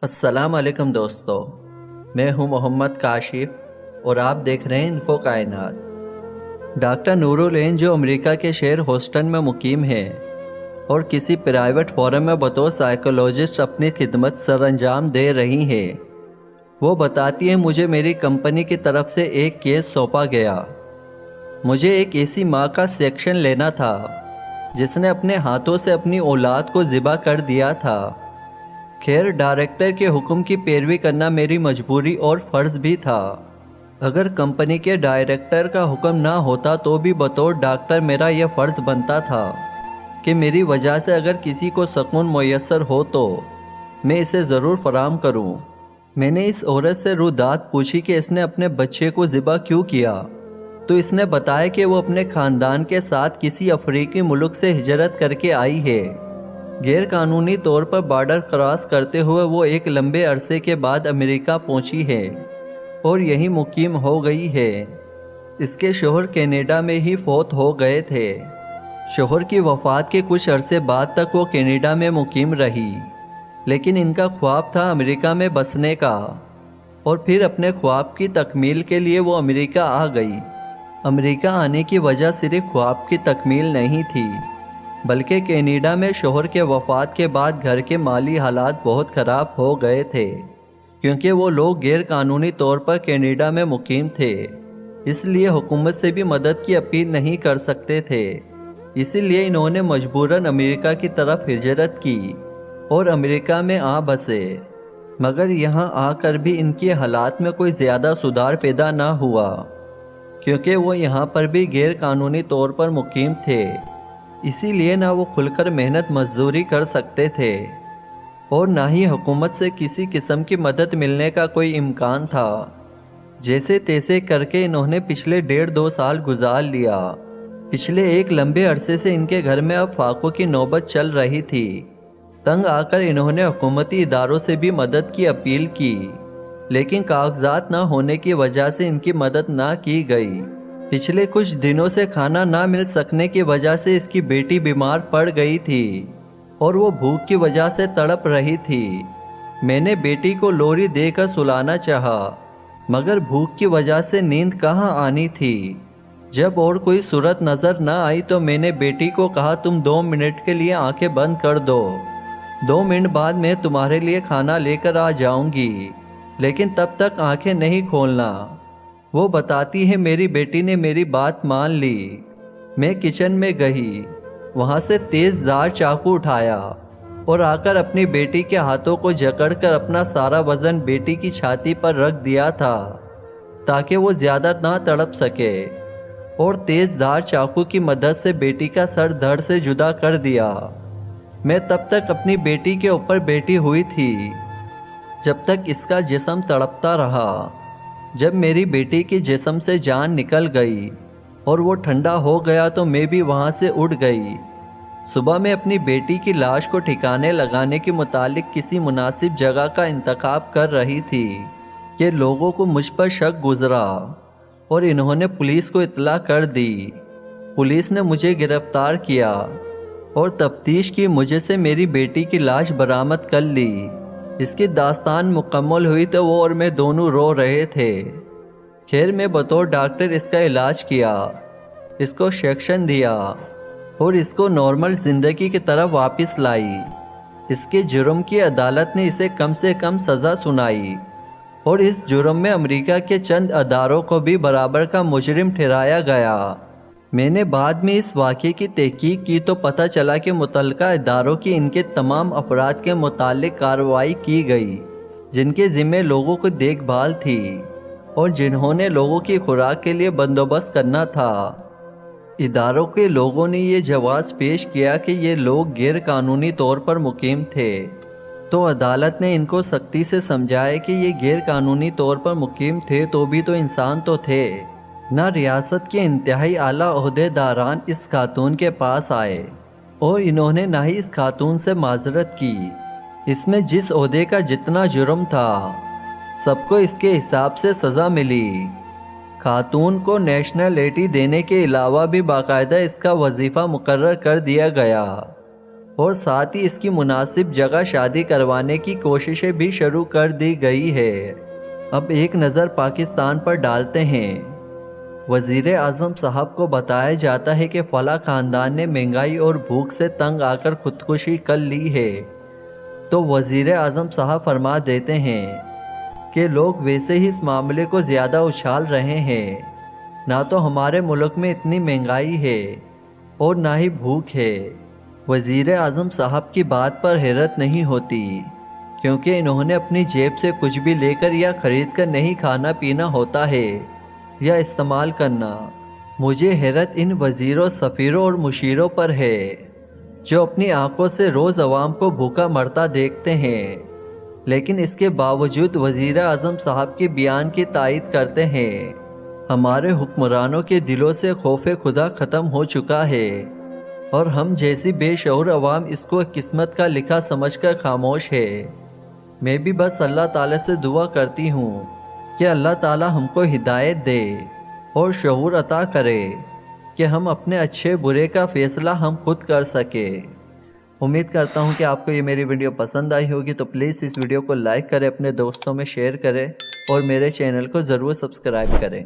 السلام علیکم دوستو، میں ہوں محمد کاشف اور آپ دیکھ رہے ہیں انفو کائنات۔ ڈاکٹر نور العین جو امریکہ کے شہر ہوسٹن میں مقیم ہیں اور کسی پرائیویٹ فورم میں بطور سائیکولوجسٹ اپنی خدمت سر انجام دے رہی ہیں، وہ بتاتی ہیں مجھے میری کمپنی کی طرف سے ایک کیس سونپا گیا۔ مجھے ایک ایسی ماں کا سیکشن لینا تھا جس نے اپنے ہاتھوں سے اپنی اولاد کو ذبح کر دیا تھا۔ خیر، ڈائریکٹر کے حکم کی پیروی کرنا میری مجبوری اور فرض بھی تھا۔ اگر کمپنی کے ڈائریکٹر کا حکم نہ ہوتا تو بھی بطور ڈاکٹر میرا یہ فرض بنتا تھا کہ میری وجہ سے اگر کسی کو سکون میسر ہو تو میں اسے ضرور فراہم کروں۔ میں نے اس عورت سے روداد پوچھی کہ اس نے اپنے بچے کو ذبح کیوں کیا، تو اس نے بتایا کہ وہ اپنے خاندان کے ساتھ کسی افریقی ملک سے ہجرت کر کے آئی ہے۔ غیر قانونی طور پر بارڈر کراس کرتے ہوئے وہ ایک لمبے عرصے کے بعد امریکہ پہنچی ہے اور یہیں مقیم ہو گئی ہے۔ اس کے شوہر کینیڈا میں ہی فوت ہو گئے تھے۔ شوہر کی وفات کے کچھ عرصے بعد تک وہ کینیڈا میں مقیم رہی، لیکن ان کا خواب تھا امریکہ میں بسنے کا، اور پھر اپنے خواب کی تکمیل کے لیے وہ امریکہ آ گئی۔ امریکہ آنے کی وجہ صرف خواب کی تکمیل نہیں تھی، بلکہ کینیڈا میں شوہر کے وفات کے بعد گھر کے مالی حالات بہت خراب ہو گئے تھے، کیونکہ وہ لوگ غیر قانونی طور پر کینیڈا میں مقیم تھے، اس لیے حکومت سے بھی مدد کی اپیل نہیں کر سکتے تھے۔ اسی لیے انہوں نے مجبوراً امریکہ کی طرف ہجرت کی اور امریکہ میں آ بسے، مگر یہاں آ کر بھی ان کے حالات میں کوئی زیادہ سدھار پیدا نہ ہوا، کیونکہ وہ یہاں پر بھی غیر قانونی طور پر مقیم تھے۔ اسی لیے نہ وہ کھل کر محنت مزدوری کر سکتے تھے اور نہ ہی حکومت سے کسی قسم کی مدد ملنے کا کوئی امکان تھا۔ جیسے تیسے کر کے انہوں نے پچھلے 1.5-2 سال گزار لیا۔ پچھلے ایک لمبے عرصے سے ان کے گھر میں اب فاقوں کی نوبت چل رہی تھی۔ تنگ آ کر انہوں نے حکومتی اداروں سے بھی مدد کی اپیل کی، لیکن کاغذات نہ ہونے کی وجہ سے ان کی مدد نہ کی گئی۔ پچھلے کچھ دنوں سے کھانا نہ مل سکنے کی وجہ سے اس کی بیٹی بیمار پڑ گئی تھی اور وہ بھوک کی وجہ سے تڑپ رہی تھی۔ میں نے بیٹی کو لوری دے کر سلانا چاہا، مگر بھوک کی وجہ سے نیند کہاں آنی تھی۔ جب اور کوئی صورت نظر نہ آئی تو میں نے بیٹی کو کہا تم 2 منٹ کے لیے آنکھیں بند کر دو، 2 منٹ بعد میں تمہارے لیے کھانا لے کر آ جاؤں گی، لیکن تب تک آنکھیں نہیں کھولنا۔ وہ بتاتی ہے میری بیٹی نے میری بات مان لی۔ میں کچن میں گئی، وہاں سے تیز دھار چاقو اٹھایا اور آ کر اپنی بیٹی کے ہاتھوں کو جکڑ کر اپنا سارا وزن بیٹی کی چھاتی پر رکھ دیا تھا تاکہ وہ زیادہ نہ تڑپ سکے، اور تیز دھار چاقو کی مدد سے بیٹی کا سر دھڑ سے جدا کر دیا۔ میں تب تک اپنی بیٹی کے اوپر بیٹھی ہوئی تھی جب تک اس کا جسم تڑپتا رہا۔ جب میری بیٹی کی جسم سے جان نکل گئی اور وہ ٹھنڈا ہو گیا تو میں بھی وہاں سے اٹھ گئی۔ صبح میں اپنی بیٹی کی لاش کو ٹھکانے لگانے کے متعلق کسی مناسب جگہ کا انتخاب کر رہی تھی کہ لوگوں کو مجھ پر شک گزرا اور انہوں نے پولیس کو اطلاع کر دی۔ پولیس نے مجھے گرفتار کیا اور تفتیش کی، مجھے سے میری بیٹی کی لاش برآمد کر لی۔ اس کی داستان مکمل ہوئی تو وہ اور میں دونوں رو رہے تھے۔ خیر، میں بطور ڈاکٹر اس کا علاج کیا، اس کو سیکشن دیا اور اس کو نارمل زندگی کی طرف واپس لائی۔ اس کے جرم کی عدالت نے اسے کم سے کم سزا سنائی اور اس جرم میں امریکہ کے چند اداروں کو بھی برابر کا مجرم ٹھہرایا گیا۔ میں نے بعد میں اس واقعے کی تحقیق کی تو پتہ چلا کہ متعلقہ اداروں کی ان کے تمام افراد کے متعلق کارروائی کی گئی جن کے ذمے لوگوں کی دیکھ بھال تھی اور جنہوں نے لوگوں کی خوراک کے لیے بندوبست کرنا تھا۔ اداروں کے لوگوں نے یہ جواز پیش کیا کہ یہ لوگ غیر قانونی طور پر مقیم تھے، تو عدالت نے ان کو سختی سے سمجھایا کہ یہ غیر قانونی طور پر مقیم تھے تو بھی تو انسان تو تھے۔ نہ ریاست کے انتہائی اعلیٰ عہدے داران اس خاتون کے پاس آئے اور انہوں نے نہ ہی اس خاتون سے معذرت کی۔ اس میں جس عہدے کا جتنا جرم تھا سب کو اس کے حساب سے سزا ملی۔ خاتون کو نیشنلٹی دینے کے علاوہ بھی باقاعدہ اس کا وظیفہ مقرر کر دیا گیا اور ساتھ ہی اس کی مناسب جگہ شادی کروانے کی کوششیں بھی شروع کر دی گئی ہے۔ اب ایک نظر پاکستان پر ڈالتے ہیں۔ وزیر اعظم صاحب کو بتایا جاتا ہے کہ فلاں خاندان نے مہنگائی اور بھوک سے تنگ آ کر خودکشی کر لی ہے، تو وزیر اعظم صاحب فرما دیتے ہیں کہ لوگ ویسے ہی اس معاملے کو زیادہ اچھال رہے ہیں، نہ تو ہمارے ملک میں اتنی مہنگائی ہے اور نہ ہی بھوک ہے۔ وزیر اعظم صاحب کی بات پر حیرت نہیں ہوتی، کیونکہ انہوں نے اپنی جیب سے کچھ بھی لے کر یا خرید کر نہیں کھانا پینا ہوتا ہے یا استعمال کرنا۔ مجھے حیرت ان وزیروں، سفیروں اور مشیروں پر ہے جو اپنی آنکھوں سے روز عوام کو بھوکا مرتا دیکھتے ہیں، لیکن اس کے باوجود وزیر اعظم صاحب کے بیان کی تائید کرتے ہیں۔ ہمارے حکمرانوں کے دلوں سے خوف خدا ختم ہو چکا ہے، اور ہم جیسی بے شعور عوام اس کو قسمت کا لکھا سمجھ کر خاموش ہے۔ میں بھی بس اللہ تعالیٰ سے دعا کرتی ہوں کہ اللہ تعالیٰ ہم کو ہدایت دے اور شعور عطا کرے کہ ہم اپنے اچھے برے کا فیصلہ ہم خود کر سکے۔ امید کرتا ہوں کہ آپ کو یہ میری ویڈیو پسند آئی ہوگی، تو پلیز اس ویڈیو کو لائک کریں، اپنے دوستوں میں شیئر کریں اور میرے چینل کو ضرور سبسکرائب کریں۔